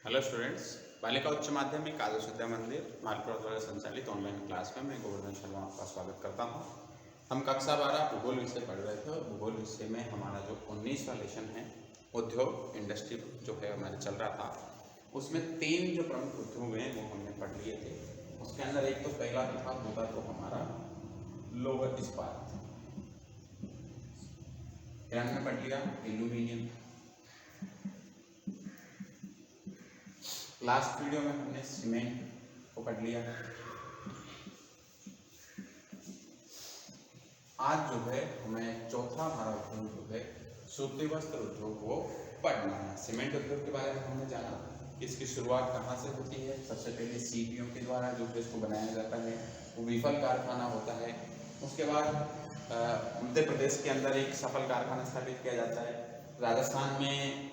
Hello students, बालिका उच्च माध्यमिक आदर्श विद्या मंदिर मालपुरा द्वारा संचालित ऑनलाइन क्लास में मैं गोवर्धन शर्मा आपका स्वागत करता हूं। हम कक्षा 12 भूगोल विषय पढ़ रहे थे और भूगोल विषय में हमारा जो 19वां लेसन है उद्योग इंडस्ट्री जो है हमारे चल रहा था, उसमें 3 जो प्रमुख उद्योग हैं वो हमने पढ़ लिए थे। उसके अंदर एक तो पहला विभाग होगा तो हमारा लोह इस्पात, फिर हमने पढ़ लिया एल्यूमिनियम। लास्ट वीडियो में हमने सीमेंट को पढ़ लिया। आज जो है हमें चौथा हमारा उद्योग जो है सूती वस्त्र उद्योग को पढ़ना है। सीमेंट उद्योग के बारे में हमने जाना कि इसकी शुरुआत कहाँ से होती है। सबसे पहले सीपीओ के द्वारा जो है इसको बनाया जाता है, वो विफल कारखाना होता है। उसके बाद मध्य प्रदेश के अंदर एक सफल कारखाना स्थापित किया जाता है। राजस्थान में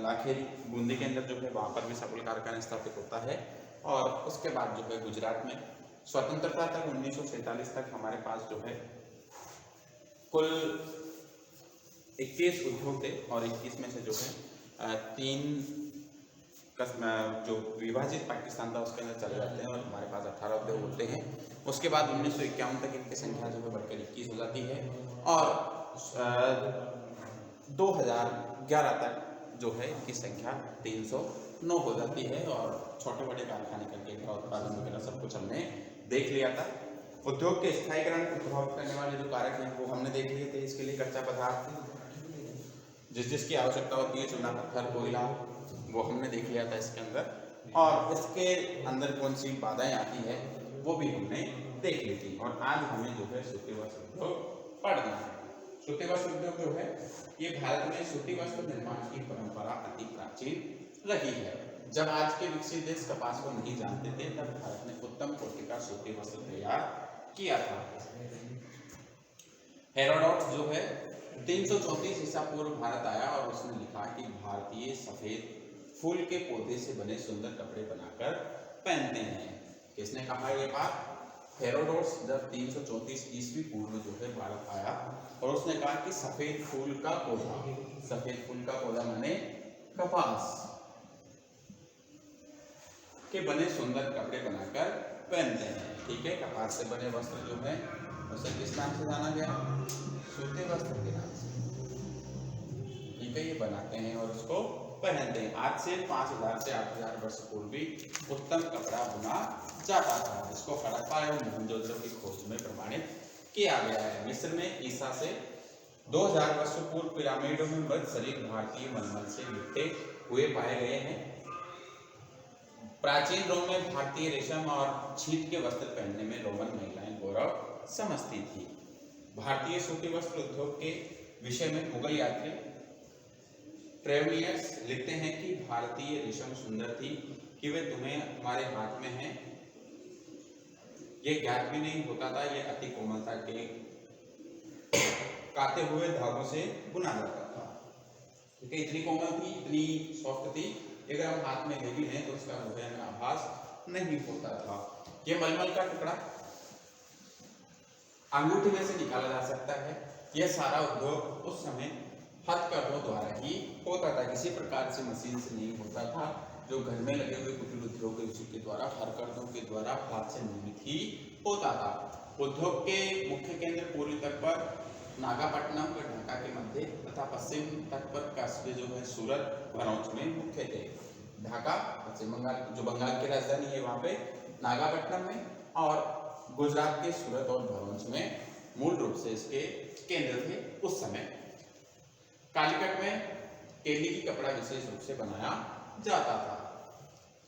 लाखेरी बूंदी के अंदर जो है वहाँ पर भी सफल कारखाना स्थापित होता है। और उसके बाद जो है गुजरात में स्वतंत्रता तक 1947 तक हमारे पास जो है कुल 21 उद्योग थे और 21 में से जो है 3 जो विभाजित पाकिस्तान था उसके अंदर चले जाते हैं और हमारे पास 18 उद्योग होते हैं। उसके बाद 1951 तक इनकी संख्या जो है बढ़कर 21 हो जाती है और 2011 तक जो है इनकी संख्या 309 हो जाती है। और छोटे बड़े कारखाने करके इनका उत्पादन वगैरह सब कुछ हमने देख लिया था। उद्योग के स्थायीकरण को प्रभावित करने वाले जो कारक हैं वो हमने देख लिए थे। इसके लिए कच्चा पदार्थ जिसकी आवश्यकता होती है, चूना पत्थर कोयला, वो हमने देख लिया था इसके अंदर। और इसके अंदर कौन सी बाधाएं आती है वो भी हमने देख ली थी। और आज हमें जो है सूती वस्त्र उद्योग पढ़ना है। सूती वस्त्र उद्योग जो है ये भारत में सूती वस्त्र निर्माण की परंपरा अति प्राचीन रही है। जब आज के विकसित देश कपास को नहीं जानते थे तब भारत ने उत्तम कोटि का सूती वस्त्र तैयार किया था। हेरोडोटस जो है 334 ईसा पूर्व भारत आया और उसने लिखा कि भारतीय सफेद फूल के पौधे से बने सुंदर कपड़े बनाकर पहनते हैं। किसने कहा ये बात? हेरोडोटस जब 334 ईस्वी पूर्व जो है भारत आया और उसने कहा कि सफेद फूल का पौधा माने कपास के बने सुंदर कपड़े बनाकर पहनते हैं। ठीक है, कपास से बने वस्त्र जो है उसे किस नाम से जाना गया? सूती वस्त्र के नाम से। ठीक है, ये बनाते हैं और उसको पहनते हैं। आज से 5000 से 8000 वर्ष पूर्व भी उत्तम कपड़ा बुना जाता था। इसको हड़प्पा एवं मोहनजोदड़ो की खोज में प्रमाणित किया गया है। मिस्र में ईसा से 2000 वर्ष पूर्व पिरामिडों में मृत शरीर भारतीय मलमल से लिपटे हुए पाए गए हैं। प्राचीन रोम में भारतीय रेशम और छीट के वस्त्र पहनने में रोमन महिलाएं गौरव समझती थी। भारतीय सूती वस्त्र उद्योग के विषय में मुगल यात्री ट्रेवलियर्स लिखते हैं कि भारतीय रेशम सुंदर थी कि वे तुम्हारे हाथ में है, ये ज्ञात भी नहीं होता था। ये अति कोमलता के काते हुए धागों से बुना जाता था। ठीक है, इतनी कोमल थी, इतनी सॉफ्ट थी, अगर हम हाथ में ले भी लें तो उसका जो है हमें आभास नहीं होता था। ये मलमल का टुकड़ा अंगूठी में से निकाला जा सकता है। यह सारा उद्योग उस समय हथकरघों द्वारा ही होता था, किसी प्रकार से मशीन से नहीं होता था। जो घर में लगे हुए कुटीर उद्योग के द्वारा हथकरघों के द्वारा हाथ से निर्मित ही होता था। उद्योग के मुख्य केंद्र पूर्वी तट पर नागापट्टनम और ढाका के मध्य तथा पश्चिम तट पर कस्बे जो है सूरत भरूच में मुख्य थे। ढाका पश्चिम बंगाल जो बंगाल की राजधानी है वहाँ पे नागापट्टनम में, और गुजरात के सूरत और भरूच में मूल रूप से इसके केंद्र थे उस समय। कालीकट में केली की कपड़ा विशेष रूप से बनाया जाता था।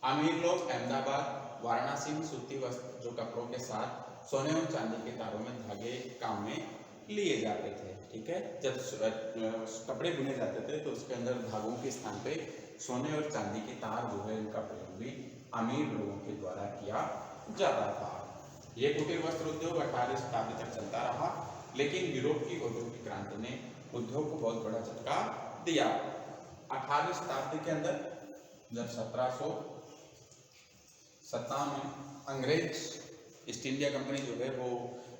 अमीर लोग अहमदाबाद वाराणसी में सूती वस्त्र जो कपड़ों के साथ सोने और चांदी के तारों में धागे काम में लिए जाते थे। ठीक है, जब कपड़े बुने जाते थे तो उसके अंदर धागों के स्थान पे सोने और चांदी के तार जो है उनका प्रयोग भी अमीर लोगों के द्वारा किया जाता था। ये कुटीर वस्त्र उद्योग 18वीं शताब्दी तक चलता रहा, लेकिन यूरोप की औद्योगिक क्रांति ने उद्योग को बहुत बड़ा झटका दिया। 18वीं शताब्दी के अंदर जब 1757 में अंग्रेज ईस्ट इंडिया कंपनी जो है वो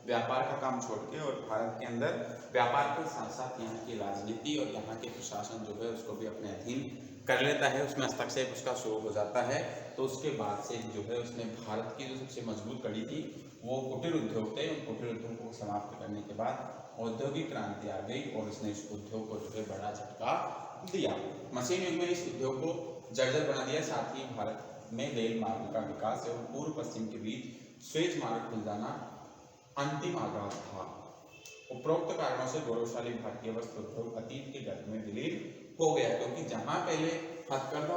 व्यापार का काम छोड़ के और भारत के अंदर व्यापार के साथ साथ यहाँ की राजनीति और यहाँ के प्रशासन जो है उसको भी अपने अधीन कर लेता है, उसमें हस्तक्षेप उसका शुरू हो जाता है, तो उसके बाद से जो है उसने भारत की जो सबसे मजबूत कड़ी थी वो कुटीर उद्योग थे। उन कुटीर उद्योग को समाप्त करने के बाद औद्योगिक क्रांति आ गई और उसने इस उद्योग को जो है बड़ा झटका दिया। मशीन युग में इस उद्योग को जर्जर बना दिया। साथ ही भारत में रेल मार्ग का विकास एवं पूर्व पश्चिम के बीच स्वेज मार्ग खुल जाना अंतिम आघात था। उपरोक्त कारणों से गौरवशाली भारतीय वस्त्र उद्योग अतीत के गर्भ में विलीन हो गया, क्योंकि जहां पहले हथकरघा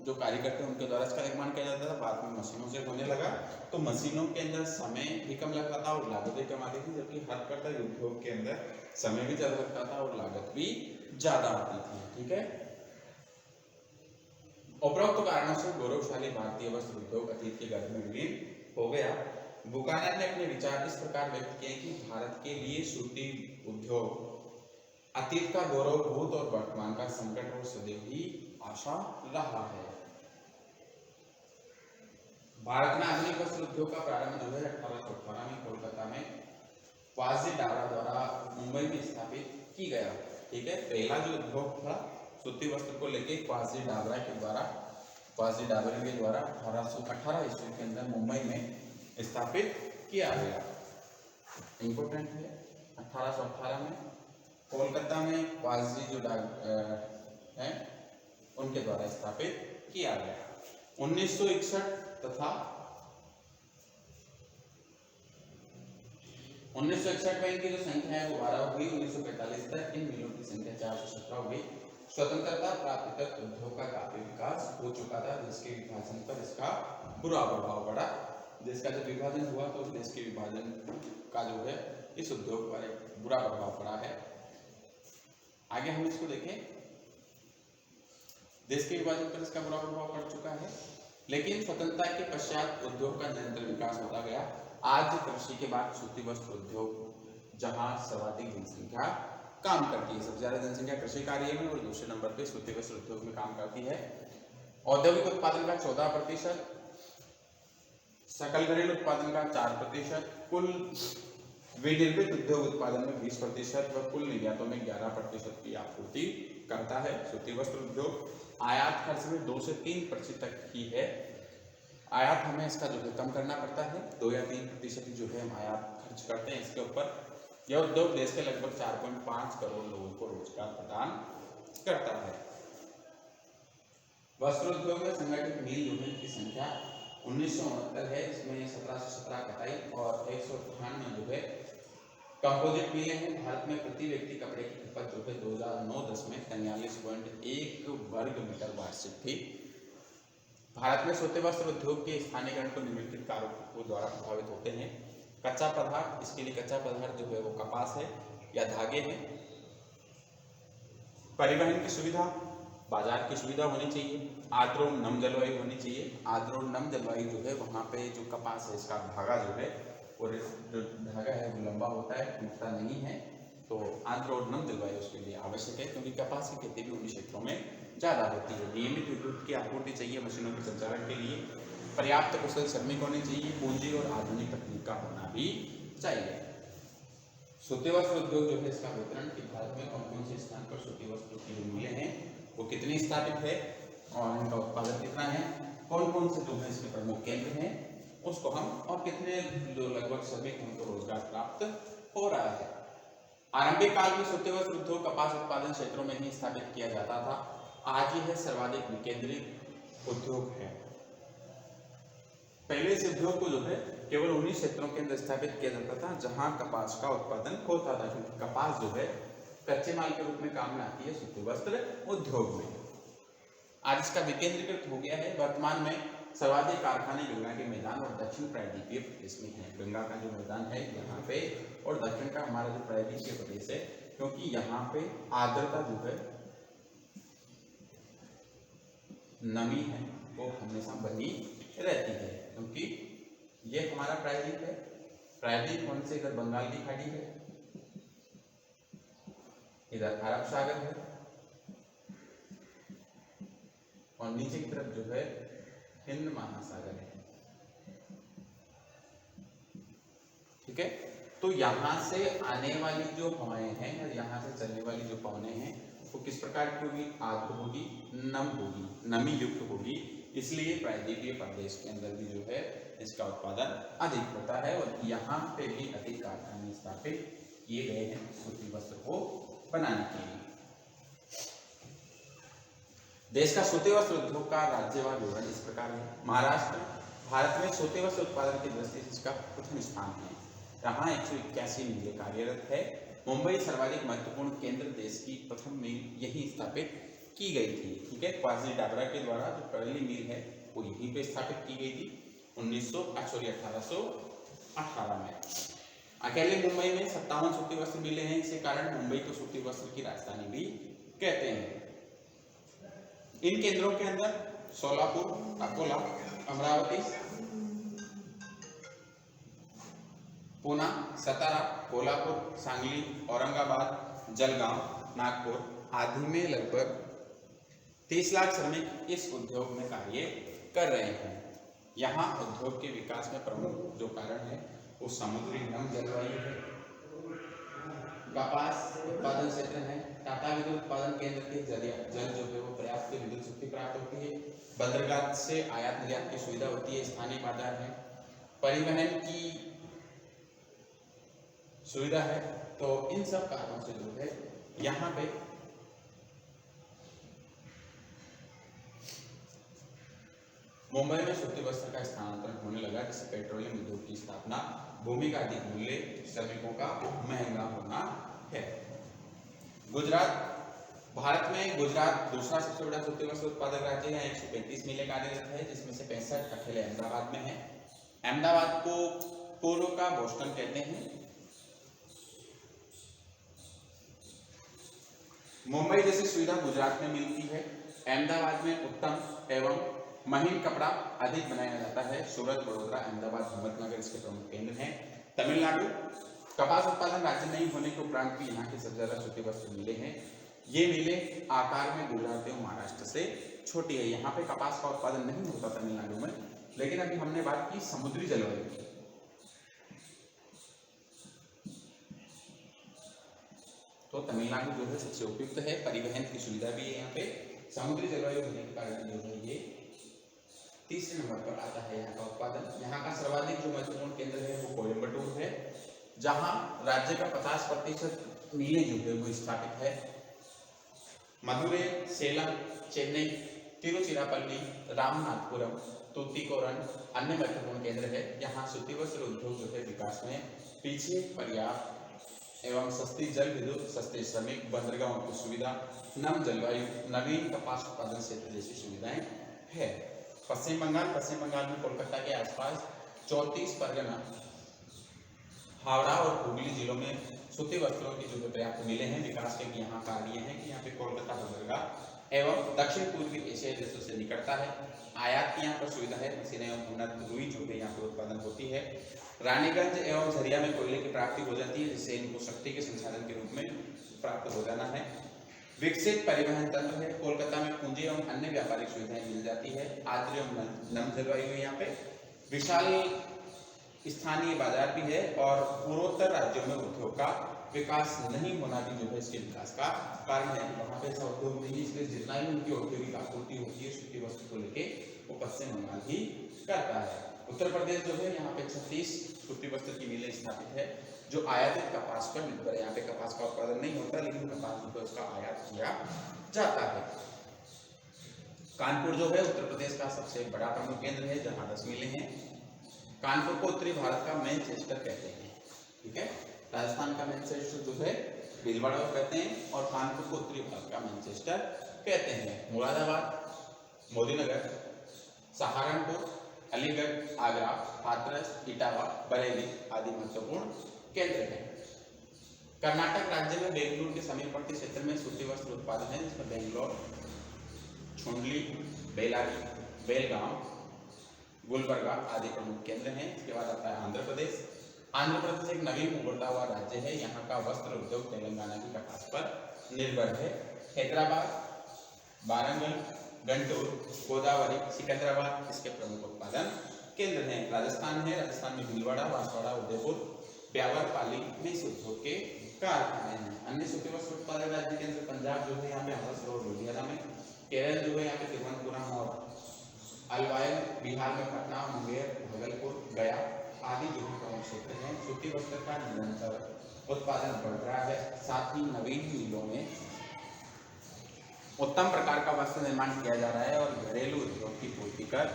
जो कारीगर थे उनके द्वारा इसका निर्माण किया जाता था, बाद में मशीनों से होने लगा, तो मशीनों के अंदर समय भी कम लगता था और लागत भी कम आती थी, जबकि हथकरघा उद्योग के अंदर समय भी ज्यादा लगता था और लागत भी ज्यादा आती थी। ठीक है, उपरोक्त कारणों से गौरवशाली भारतीय वस्त्र उद्योग अतीत के गर्भ में विलीन हो गया। बुकानन ने अपने विचार इस प्रकार व्यक्त किए कि भारत के लिए सूती उद्योग अतीत का गौरव, भूत और वर्तमान का संकट और सदैव ही आशा रहा है। भारत में आधुनिक वस्त्र उद्योग का प्रारंभ जो है 1818 में कोलकाता में वाजी डाबरा द्वारा मुंबई में स्थापित की गया। ठीक है, पहला जो उद्योग था सूती वस्त्र को लेके वाजी डाबरा के द्वारा 1818 ईस्वी के अंदर मुंबई में स्थापित किया गया। इंपोर्टेंट है, 1818 में कोलकाता में वाजी जो है उनके द्वारा स्थापित किया गया। 1961 तथा 1961 में इनकी जो संख्या है वो 12 हुई। 1945 तक इन मिलों की संख्या 417 हुई। स्वतंत्रता प्राप्ति तक उद्योग का काफी विकास हो चुका था। देश के विभाजन पर इसका बुरा प्रभाव पड़ा। देश का जब विभाजन हुआ तो देश के विभाजन का जो है इस उद्योग पर एक बुरा प्रभाव पड़ा है। आगे हम इसको देखें, देश के विभाजन पर इसका बुरा प्रभाव पड़ चुका है, लेकिन स्वतंत्रता के पश्चात उद्योग का निरंतर विकास होता गया। आज कृषि के बाद सूती वस्त्र उद्योग जहां सर्वाधिक जनसंख्या काम करती है, सबसे ज्यादा जनसंख्या कृषि कार्य में और दूसरे नंबर पे सूती वस्त्र उद्योग में काम करती है। औद्योगिक उत्पादन का 14%, सकल घरेलू उत्पादन का 4%, कुल विनिर्मित उद्योग उत्पादन में 20% व कुल निर्यातों में 11% की आपूर्ति करता है। सूती वस्त्र उद्योग आयात खर्च में 2 से 3% तक ही है। आयात हमें इसका जो है कम करना पड़ता है, 2 या 3% जो है हम आयात खर्च करते हैं इसके ऊपर। यह उद्योग देश के लगभग 4.5 करोड़ लोगों को रोजगार प्रदान करता है। वस्त्र उद्योग में संगठित मिल यूनियन की संख्या 1969 है, इसमें 1717 कटाई और 198 जो है कंपोजिट मिलें हैं। भारत में प्रति व्यक्ति कपड़े की खपत जो है 2009-10 में 43.1 वर्ग मीटर वार्षिक थी। भारत में सूती वस्त्र उद्योग के स्थानीयकरण को निम्नलिखित कारकों द्वारा प्रभावित होते हैं। कच्चा पदार्थ, इसके लिए कच्चा पदार्थ जो है वो कपास है या धागे हैं। परिवहन की सुविधा, बाजार की सुविधा होनी चाहिए। आर्द्र और नम जलवायु होनी चाहिए। आर्द्र और नम जलवायु जो है वहाँ पे जो कपास है इसका धागा जो है और जो धागा है वो लंबा होता है, टूटता नहीं है, तो आर्द्र और नम जलवायु उसके लिए आवश्यक है, क्योंकि कपास की खेती भी उन क्षेत्रों में ज़्यादा होती है। नियमित विद्युत की आपूर्ति चाहिए मशीनों के संचालन के लिए। पर्याप्त कुशल श्रमिक होने चाहिए। पूंजी और आधुनिक तकनीक का होना भी चाहिए। सूती वस्त्र उद्योग जो है इसका वितरण कि भारत में कौन कौन से स्थान पर सूती वस्त्र की जो मिलें हैं वो कितनी स्थापित है और इनका उत्पादन कितना है, कौन कौन से जो है इसके प्रमुख केंद्र हैं उसको हम, और कितने लगभग श्रमिक उनको रोजगार प्राप्त हो रहा है। आरंभिक काल में सूती वस्त्र उद्योग कपास उत्पादन क्षेत्रों में ही स्थापित किया जाता था। आज यह सर्वाधिक विकेंद्रित उद्योग है। पहले इस उद्योग को जो है केवल उन्हीं क्षेत्रों के अंदर स्थापित किया जाता था जहां कपास का उत्पादन होता था, क्योंकि कपास जो है कच्चे माल के रूप में काम में आती है सूती वस्त्र उद्योग में। आज इसका विकेंद्रीकृत हो गया है। वर्तमान में सर्वाधिक कारखाने गंगा के मैदान और दक्षिण प्रायद्वीपीय प्रदेश में है। गंगा का जो मैदान है यहाँ पे और दक्षिण का हमारा जो प्रायद्वीपीय प्रदेश है, क्योंकि यहाँ पे आर्द्रता जो है, नमी है वो हमेशा बनी रहती है, क्योंकि ये हमारा प्रायद्वीप है। प्रायद्वीप होने से इधर बंगाल की खाड़ी है, इधर अरब सागर है और नीचे की तरफ जो है हिंद महासागर है। ठीक है, तो यहाँ से आने वाली जो हवाएं हैं या यहाँ से चलने वाली जो पवनें हैं वो किस प्रकार की होगी? आर्द्र होगी, नम होगी, नमी युक्त होगी, इसलिए प्रायद्वीपीय प्रदेश के अंदर भी जो है इसका उत्पादन अधिक होता है और यहाँ पे भी अधिक कारखाने स्थापित किए गए हैं सूती वस्त्र को बनाने के लिए। देश का सूती वस्त्र उद्योग का राज्यवार विवरण इस प्रकार है। महाराष्ट्र भारत में सूती वस्त्र उत्पादन की दृष्टि से इसका प्रथम स्थान है। यहाँ 181 मिलें कार्यरत है। मुंबई सर्वाधिक महत्वपूर्ण केंद्र, देश की प्रथम मिल यही स्थापित की गई थी। ठीक है, क्वासी डाबरा के द्वारा जो पहली मिल है वो यहीं पे स्थापित की गई थी 1818 में। अकेले मुंबई में 57 सूती वस्त्र मिले हैं। इसी कारण मुंबई को सूती वस्त्र की राजधानी भी कहते हैं। इन केंद्रों के अंदर सोलापुर, अकोला, अमरावती, पूना, सतारा, कोल्हापुर, सांगली, औरंगाबाद, जलगांव, नागपुर आदि में लगभग 30 लाख श्रमिक इस उद्योग में कार्य कर रहे हैं। यहाँ उद्योग के विकास में प्रमुख जो कारण है वो समुद्री नम जलवायु है, कपास उत्पादन क्षेत्र है, टाटा विद्युत उत्पादन केंद्र के जरिए जल जो है वो पर्याप्त विद्युत शक्ति प्राप्त होती है, बंदरगाह से आयात निर्यात की सुविधा होती है, स्थानीय बाजार है, परिवहन की सुविधा है। तो इन सब कारणों से जो है यहाँ पे मुंबई में सूती वस्त्र का स्थानांतरण होने लगा, जिससे पेट्रोलियम उद्योग की स्थापना, भूमि का अधिक मूल्य, श्रमिकों का महंगा होना है। गुजरात भारत में गुजरात दूसरा सबसे बड़ा सूती वस्त्र उत्पादक राज्य है। 135 मिलें कार्यरत है, जिसमें से 65 अकेले अहमदाबाद में है। अहमदाबाद को पूर्व का बोस्टन कहते हैं। मुंबई जैसी सुविधा गुजरात में मिलती है। अहमदाबाद में उत्तम एवं महीन कपड़ा अधिक बनाया जाता है। सूरत, बड़ोदरा, अहमदाबाद, हिम्मतनगर इसके प्रमुख केंद्र हैं। तमिलनाडु कपास उत्पादन राज्य नहीं होने के उपरांत भी यहाँ के सबसे ज्यादा सूती वस्त्र मिले हैं। ये मिले आकार में गुजरात एवं महाराष्ट्र से छोटी है। यहाँ पे कपास का उत्पादन नहीं होता तमिलनाडु में, लेकिन अभी हमने बात की समुद्री जलवायु की। तो तमिलनाडु जो है सबसे उपयुक्त है, परिवहन की सुविधा भी है यहाँ पे। समुद्री जलवायु होने के कारण जो है ये तीसरे नंबर पर आता है यहाँ का उत्पादन। यहाँ का सर्वाधिक जो महत्वपूर्ण केंद्र है वो कोयम्बटूर है, जहाँ राज्य का 50% मिलें जो है वो स्थापित है। मदुरै, सेलम, चेन्नई, तिरुचिरापल्ली, रामनाथपुरम, तूतीकोरन अन्य महत्वपूर्ण केंद्र है। यहाँ सूती वस्त्र उद्योग जो है विकास में पीछे, पर्याप्त एवं सस्ती जल विद्युत, सस्ते श्रमिक, बंदरगाहों की सुविधा, नम जलवायु, नवीन कपास उत्पादन क्षेत्र जैसी सुविधाएं है। पश्चिम बंगाल में कोलकाता के आसपास 34 परगना, हावड़ा और हुगली जिलों में सूती वस्त्रों की जो पर्याप्त मिले हैं। विकास के यहाँ कार्य है कि यहाँ पे कोलकाता बंदरगाह एवं दक्षिण पूर्वी एशिया देशों से निकटता है। आयात की यहाँ पर सुविधा है। मशीनें एवं उन्नत रुई जो है यहाँ पर उत्पादन होती है। रानीगंज एवं झरिया में कोयले की प्राप्ति हो जाती है, जिससे इनको शक्ति के संसाधन के रूप में प्राप्त हो जाना है। विकसित परिवहन तंत्र है। कोलकाता में पूंजी एवं अन्य व्यापारिक सुविधाएं मिल जाती है। आर्द्र एवं नम जलवायु है यहाँ पे। विशाल स्थानीय बाजार भी है और पूर्वोत्तर राज्यों में उद्योग का विकास नहीं होना भी जो है इसके विकास का कारण है। वहाँ पे ऐसा उद्योग नहीं है, इसलिए जितना भी उनकी औद्योगिक आपूर्ति होती है सूती वस्त्र को लेके वो पश्चिम बंगाल ही करता है। उत्तर प्रदेश जो है यहाँ पे 36 सूती वस्त्र की मिलें स्थापित है, जो आयातित कपास पर निर्भर है। यहाँ पे कपास का उत्पादन नहीं होता, लेकिन कपास जो है उसका आयात किया जाता है। कानपुर जो है उत्तर प्रदेश का सबसे बड़ा प्रमुख केंद्र है, जहाँ 10 मिलें हैं। कानपुर को उत्तरी भारत का मैनचेस्टर कहते हैं। ठीक है, राजस्थान का मैनचेस्टर जो है भीलवाड़ा को कहते हैं और कानपुर को उत्तरी भारत का मैनचेस्टर कहते हैं। मुरादाबाद, मोदीनगर, सहारनपुर, अलीगढ़, आगरा, हाथरस, इटावा, बरेली आदि महत्वपूर्ण केंद्र हैं। कर्नाटक राज्य में बेंगलुरु के समीपवर्ती क्षेत्र में सूती वस्त्र उत्पादन है, जिसमें बेंगलोर, छुंडली, बेलारी, बेलगाम, गुलबर्गा आदि प्रमुख केंद्र हैं। इसके बाद आता है आंध्र प्रदेश। आंध्र प्रदेश एक नवीन उभरता हुआ राज्य है। यहाँ का वस्त्र उद्योग तेलंगाना की कपास पर निर्भर है। हैदराबाद, वारंगल, गंटूर, गोदावरी, सिकंदराबाद इसके प्रमुख उत्पादन केंद्र हैं। राजस्थान है, राजस्थान में भीलवाड़ा, बांसवाड़ा, उदयपुर, ब्यावर, पाली में इस उद्योग के कारखाने हैं। अन्य सूती वस्त्र उत्पादक राज्य के अंदर पंजाब जो है यहाँ पे अमृतसर और लुधियाना में, केरल जो है यहाँ पे तिरुवनंतपुरम और अलवायर, बिहार में पटना, मुंगेर, भागलपुर, गया आदि जो है प्रमुख क्षेत्र हैं। सूती वस्त्र का निरंतर उत्पादन बढ़ रहा है, साथ ही नवीन मिलों में उत्तम प्रकार का वस्त्र निर्माण किया जा रहा है और घरेलू उद्योग की पूर्ति कर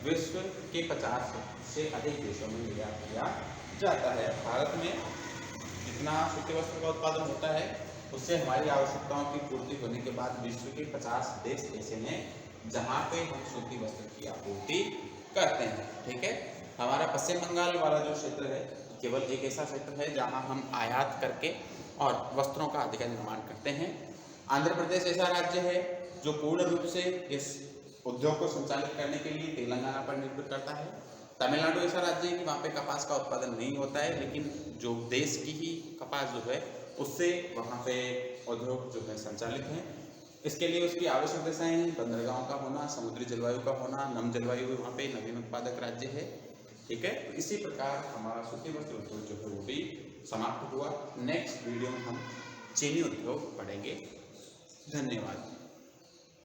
विश्व के 50 से अधिक देशों में निर्यात किया जाता है। भारत में जितना सूती वस्त्र का उत्पादन होता है उससे हमारी आवश्यकताओं की पूर्ति होने के बाद विश्व के 50 देश ऐसे हैं जहाँ पे हम सूती वस्त्र की आपूर्ति करते हैं। ठीक है, हमारा पश्चिम बंगाल वाला जो क्षेत्र है केवल एक ऐसा क्षेत्र है जहाँ हम आयात करके और वस्त्रों का अधिक निर्माण करते हैं। आंध्र प्रदेश ऐसा राज्य है जो पूर्ण रूप से इस उद्योग को संचालित करने के लिए तेलंगाना पर निर्भर करता है। तमिलनाडु ऐसा राज्य है कि वहाँ पे कपास का उत्पादन नहीं होता है, लेकिन जो देश की ही कपास जो है उससे वहाँ पे उद्योग जो है संचालित हैं। इसके लिए उसकी आवश्यक दशाएं हैं, बंदरगाहों का होना, समुद्री जलवायु का होना, नम जलवायु वहाँ पे नवीन उत्पादक राज्य है। ठीक है, तो इसी प्रकार हमारा सूती वस्त्र उद्योग जो है वो भी समाप्त हुआ। नेक्स्ट वीडियो में हम चीनी उद्योग पढ़ेंगे। धन्यवाद।